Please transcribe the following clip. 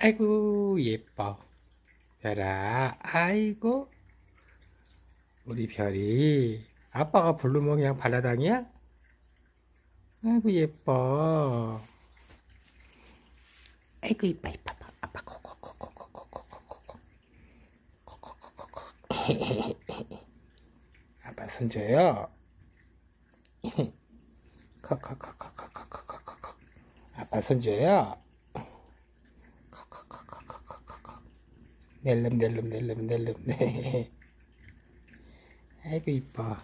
아이고 예뻐 별아. 아이고 우리 별이 아빠가 부르면 그냥 발라당이야? 아이고 예뻐. 아이고 이뻐 이뻐 아빠 코코코코코코코코코 아빠 손줘요. 코코코코코코코코코 아빠 손줘요. 코코코코코코코코 낼름 낼름 낼름 낼름 네. 아이고 이뻐.